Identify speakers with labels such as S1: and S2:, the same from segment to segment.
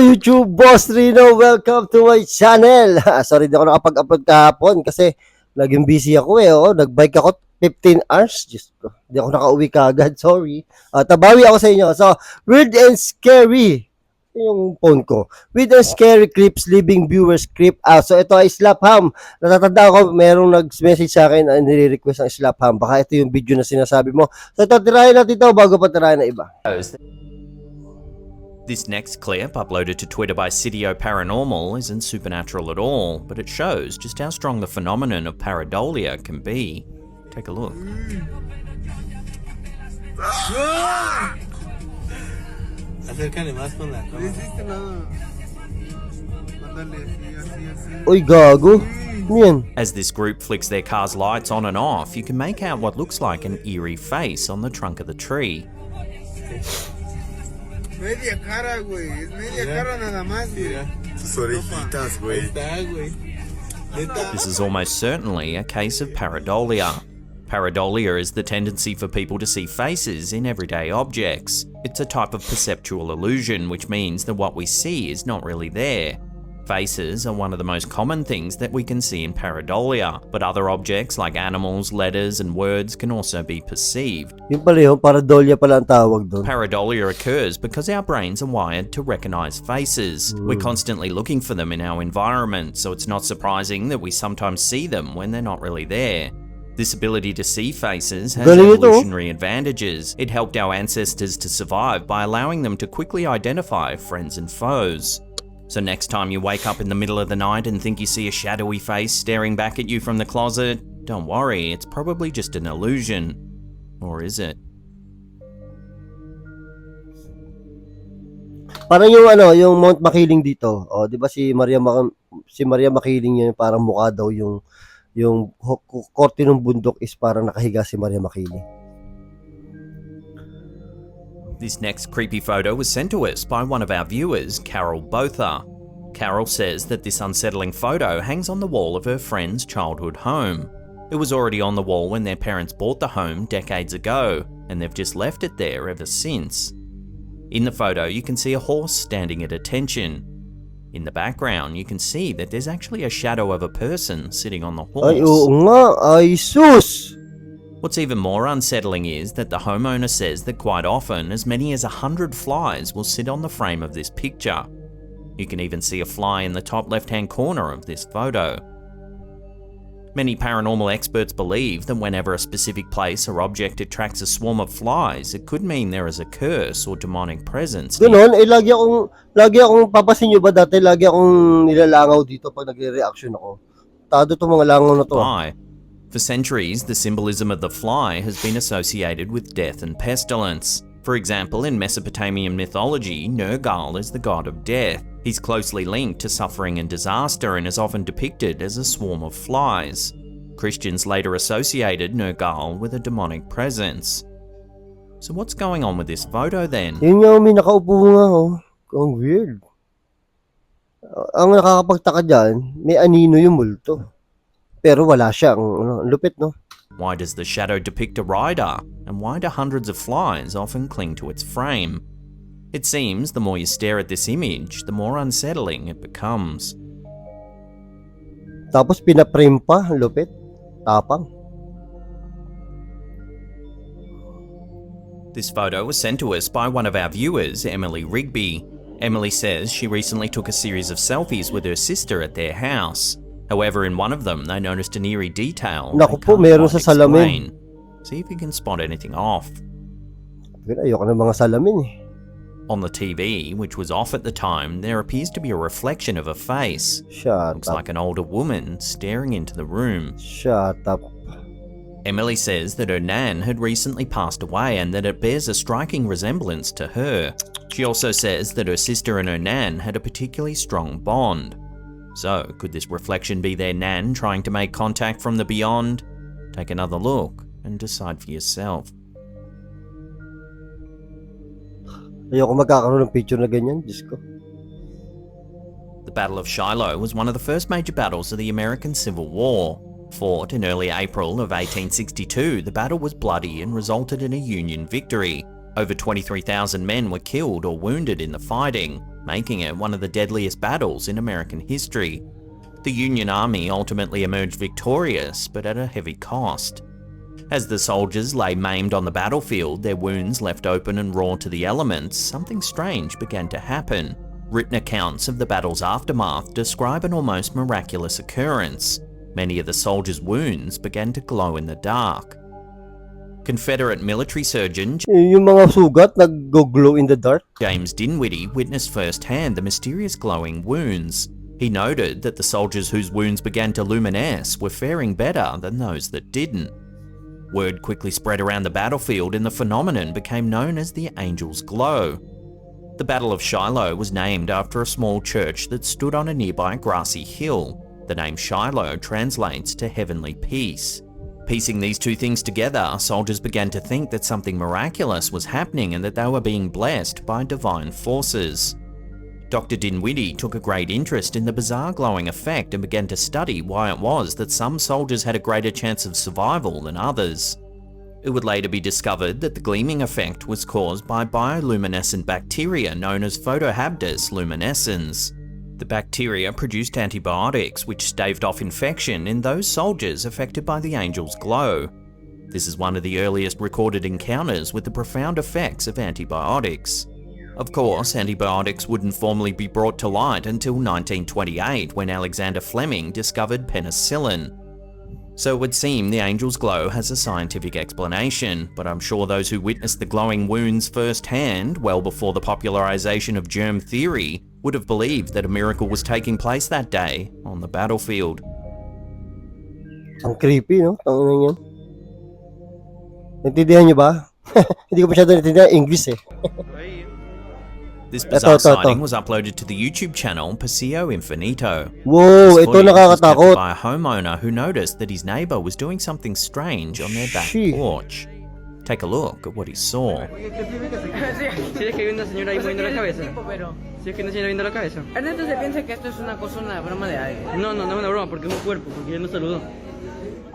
S1: YouTube, Boss Rino. Welcome to my channel. Sorry, di ako nakapag-upload kahapon kasi laging busy ako eh. Oh. Nag-bike ako 15 hours. Just ko. Di ako nakauwi kaagad. Sorry. Tabawi ako sa inyo. So, weird and scary. Yung phone ko. Weird and scary clips leaving viewers creep out. So, ito ay slap ham. Natatanda ko, merong nag-message sa akin na nire-request ng slap ham. Baka ito yung video na sinasabi mo. So, ito, tirahin natin ito bago pa tirahin na iba.
S2: This next clip, uploaded to Twitter by Sidio Paranormal, isn't supernatural at all, but it shows just how strong the phenomenon of pareidolia can be. Take a look.
S1: Uy, gago. Yan.
S2: As this group flicks their car's lights on and off, you can make out what looks like an eerie face on the trunk of the tree.
S3: Media cara, güey. Es media cara nada más, güey. Sus orejitas, güey.
S2: This is almost certainly a case of pareidolia. Pareidolia is the tendency for people to see faces in everyday objects. It's a type of perceptual illusion, which means that what we see is not really there. Faces are one of the most common things that we can see in pareidolia, but other objects like animals, letters, and words can also be perceived.
S1: Yung pala yun, pareidolia pala ang tawag doon.
S2: Pareidolia occurs because our brains are wired to recognize faces. We're constantly looking for them in our environment, so it's not surprising that we sometimes see them when they're not really there. This ability to see faces has evolutionary advantages. It helped our ancestors to survive by allowing them to quickly identify friends and foes. So next time you wake up in the middle of the night and think you see a shadowy face staring back at you from the closet, don't worry, it's probably just an illusion. Or is it?
S1: Parang yung yung Mount Makiling dito. Oh, 'di ba si Maria Makiling yun, parang mukha daw yung korte ng bundok is parang nakahiga si Maria Makiling.
S2: This next creepy photo was sent to us by one of our viewers, Carol Botha. Carol says that this unsettling photo hangs on the wall of her friend's childhood home. It was already on the wall when their parents bought the home decades ago, and they've just left it there ever since. In the photo, you can see a horse standing at attention. In the background, you can see that there's actually a shadow of a person sitting on the horse.
S1: Ay, oo nga. Ay, sus!
S2: What's even more unsettling is that the homeowner says that quite often as many as 100 flies will sit on the frame of this picture. You can even see a fly in the top left-hand corner of this photo. Many paranormal experts believe that whenever a specific place or object attracts a swarm of flies, it could mean there is a curse or demonic presence.
S1: Ganon, lagi akong papasin nyo ba dati, lagi akong nilalangaw dito pag nagre-reaction ako. Tado to mga langaw na to.
S2: For centuries, the symbolism of the fly has been associated with death and pestilence. For example, in Mesopotamian mythology, Nergal is the god of death. He's closely linked to suffering and disaster and is often depicted as a swarm of flies. Christians later associated Nergal with a demonic presence. So what's going on with this photo then?
S1: Yun nga, may nakaupo nga, oh. Ang weird. Ang nakakapagtaka dyan, may anino yung multo. Pero wala siya. Ang lupit, no?
S2: Why does the shadow depict a rider? And why do hundreds of flies often cling to its frame? It seems the more you stare at this image, the more unsettling it becomes.
S1: Tapos pinaprame pa. Ang lupit. Tapang.
S2: This photo was sent to us by one of our viewers, Emily Rigby. Emily says she recently took a series of selfies with her sister at their house. However, in one of them, they noticed an eerie detail.
S1: Naku po, meron sa salamin.
S2: See if you can spot anything off.
S1: Ayoko ng mga salamin eh.
S2: On the TV, which was off at the time, there appears to be a reflection of a face. Looks like an older woman staring into the room.
S1: Shut up.
S2: Emily says that her nan had recently passed away and that it bears a striking resemblance to her. She also says that her sister and her nan had a particularly strong bond. So, could this reflection be their nan trying to make contact from the beyond? Take another look and decide for yourself.
S1: Ayoko magkakaroon ng picture na ganyan, Diyos ko.
S2: The Battle of Shiloh was one of the first major battles of the American Civil War. Fought in early April of 1862, the battle was bloody and resulted in a Union victory. Over 23,000 men were killed or wounded in the fighting, making it one of the deadliest battles in American history. The Union Army ultimately emerged victorious, but at a heavy cost. As the soldiers lay maimed on the battlefield, their wounds left open and raw to the elements, something strange began to happen. Written accounts of the battle's aftermath describe an almost miraculous occurrence. Many of the soldiers' wounds began to glow in the dark. Confederate military surgeon
S1: Yung mga sugat nag-glow in the dark.
S2: James Dinwiddie witnessed firsthand the mysterious glowing wounds. He noted that the soldiers whose wounds began to luminesce were faring better than those that didn't. Word quickly spread around the battlefield and the phenomenon became known as the Angel's Glow. The Battle of Shiloh was named after a small church that stood on a nearby grassy hill. The name Shiloh translates to heavenly peace. Piecing these two things together, soldiers began to think that something miraculous was happening and that they were being blessed by divine forces. Dr. Dinwiddie took a great interest in the bizarre glowing effect and began to study why it was that some soldiers had a greater chance of survival than others. It would later be discovered that the gleaming effect was caused by bioluminescent bacteria known as Photohabdus luminescens. The bacteria produced antibiotics which staved off infection in those soldiers affected by the angel's glow. This is one of the earliest recorded encounters with the profound effects of antibiotics. Of course, antibiotics wouldn't formally be brought to light until 1928 when Alexander Fleming discovered penicillin. So it would seem the angel's glow has a scientific explanation, but I'm sure those who witnessed the glowing wounds firsthand, well before the popularization of germ theory, would have believed that a miracle was taking place that day on the battlefield.
S1: Ang creepy, no? Tangan yan. Naintindihan nyo ba? Hindi ko masyado naintindihan English eh.
S2: This bizarre sighting was uploaded to the YouTube channel Paseo Infinito.
S1: Wow,
S2: This
S1: ito
S2: footage was
S1: nakakatakot.
S2: captured by a homeowner who noticed that his neighbor was doing something strange on their back
S1: Shit.
S2: porch. Take a look at what he saw.
S4: Si es que hay una señora ahí moviendo la cabeza. Si es que hay una señora viendo la cabeza. Ernesto se piensa que esto es una cosa, una broma de alguien. No, no, no es una broma porque es un cuerpo, porque él no saludó.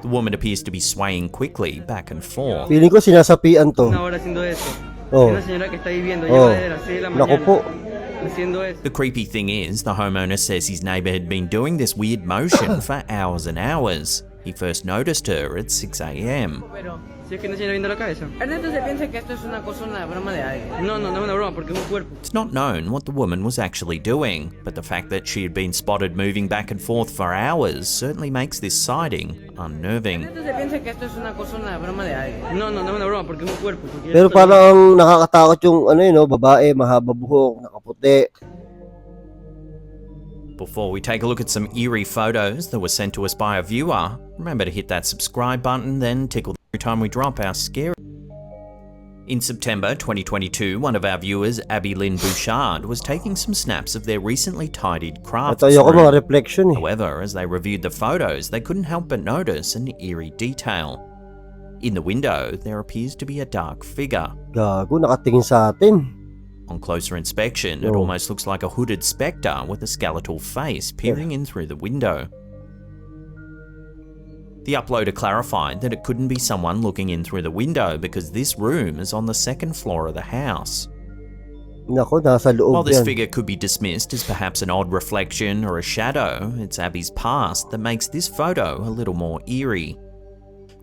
S2: The woman appears to be swaying quickly back and forth.
S1: Feeling ko sinasapian to.
S4: Una hora haciendo eso.
S1: Oh.
S4: Una señora que está viviendo,
S1: Oh.
S4: lleva desde las 6 de la
S1: Naku po.
S4: mañana haciendo eso.
S2: The creepy thing is, the homeowner says his neighbor had been doing this weird motion for hours and hours. He first noticed her at 6 a.m.
S4: Pero si es que hay una señora viendo la cabeza. Ernesto se piensa que esto es una cosa, una broma de alguien. No, no, no es una broma porque es un cuerpo.
S2: It's not known what the woman was actually doing, but the fact that she had been spotted moving back and forth for hours certainly makes this sighting unnerving.
S4: Ernesto se piensa que esto es una cosa, una broma de alguien. No, no, no es una broma porque es un cuerpo, porque él
S1: Pero
S4: no saludó.
S1: parang nakakatakot yung ano yun, no? Babae, mahaba buhok, nakaputi.
S2: Before we take a look at some eerie photos that were sent to us by a viewer, remember to hit that subscribe button, then tickle every time we drop our scary. In September 2022, one of our viewers, Abby Lynn Bouchard, was taking some snaps of their recently tidied crafts
S1: At ayoko mga
S2: room.
S1: reflection eh.
S2: However, as they reviewed the photos, they couldn't help but notice an eerie detail. In the window, there appears to be a dark figure.
S1: Gago, nakatingin sa atin.
S2: On closer inspection, it
S1: Oh.
S2: almost looks like a hooded spectre with a skeletal face peering in through the window. The uploader clarified that it couldn't be someone looking in through the window because this room is on the second floor of the house.
S1: Nako, nasa loob
S2: While this
S1: yan.
S2: figure could be dismissed as perhaps an odd reflection or a shadow, it's Abby's past that makes this photo a little more eerie.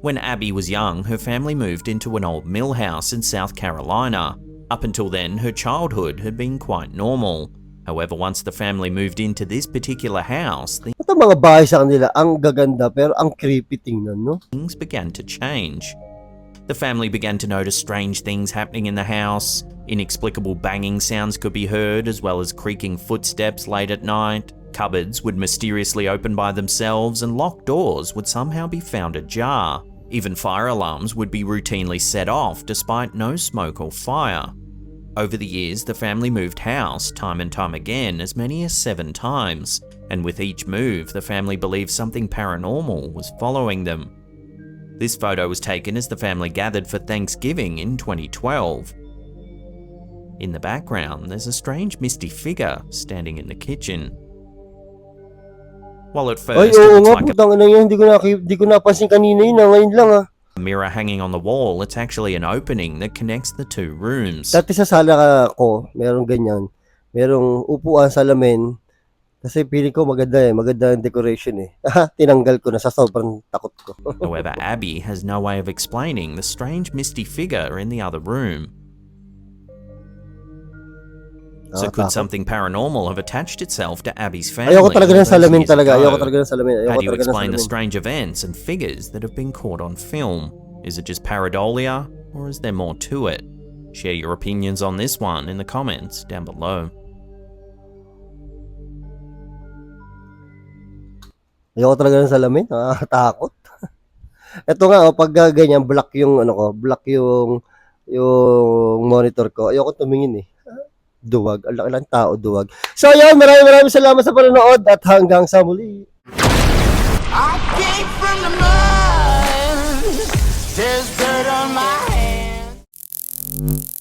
S2: When Abby was young, her family moved into an old mill house in South Carolina. Up until then, her childhood had been quite normal. However, once the family moved into this particular house,
S1: Ito mga bahay sa kanila, ang gaganda pero ang creepy tingnan, no?
S2: things began to change. The family began to notice strange things happening in the house. Inexplicable banging sounds could be heard, as well as creaking footsteps late at night. Cupboards would mysteriously open by themselves, and locked doors would somehow be found ajar. Even fire alarms would be routinely set off despite no smoke or fire. Over the years, the family moved house time and time again, as many as 7 times, and with each move, the family believed something paranormal was following them. This photo was taken as the family gathered for Thanksgiving in 2012. In the background, there's a strange misty figure standing in the kitchen. While at
S1: Ay,
S2: first it
S1: oo
S2: looks
S1: nga,
S2: like a
S1: putang ina yan. Hindi ko napansin kanina yun. Ngayon lang ah.
S2: mirror hanging on the wall, it's actually an opening that connects the two rooms.
S1: Dati sa sala ko, merong ganyan. Merong upuan sa lamin. Kasi feeling ko maganda ang decoration eh. Tinanggal ko na sa sobrang takot ko.
S2: However, Abby has no way of explaining the strange misty figure in the other room. So could something paranormal have attached itself to Abby's family?
S1: Ayoko talaga ng
S2: all those
S1: salamin
S2: years
S1: talaga.
S2: ago?
S1: Ayoko talaga ng salamin.
S2: How
S1: Ayoko
S2: do you
S1: talaga ng
S2: explain the
S1: salamin.
S2: strange events and figures that have been caught on film? Is it just pareidolia, or is there more to it? Share your opinions on this one in the comments down below.
S1: Ayoko talaga ng salamin. Nakakatakot. Ito nga, pag ganyan, black yung, black yung monitor ko. Ayoko tumingin eh. Duwag. Ang laki lang tao, duwag. So, yun. Maraming salamat sa panonood at hanggang sa muli.
S5: I came from the mud. There's dirt on my hands.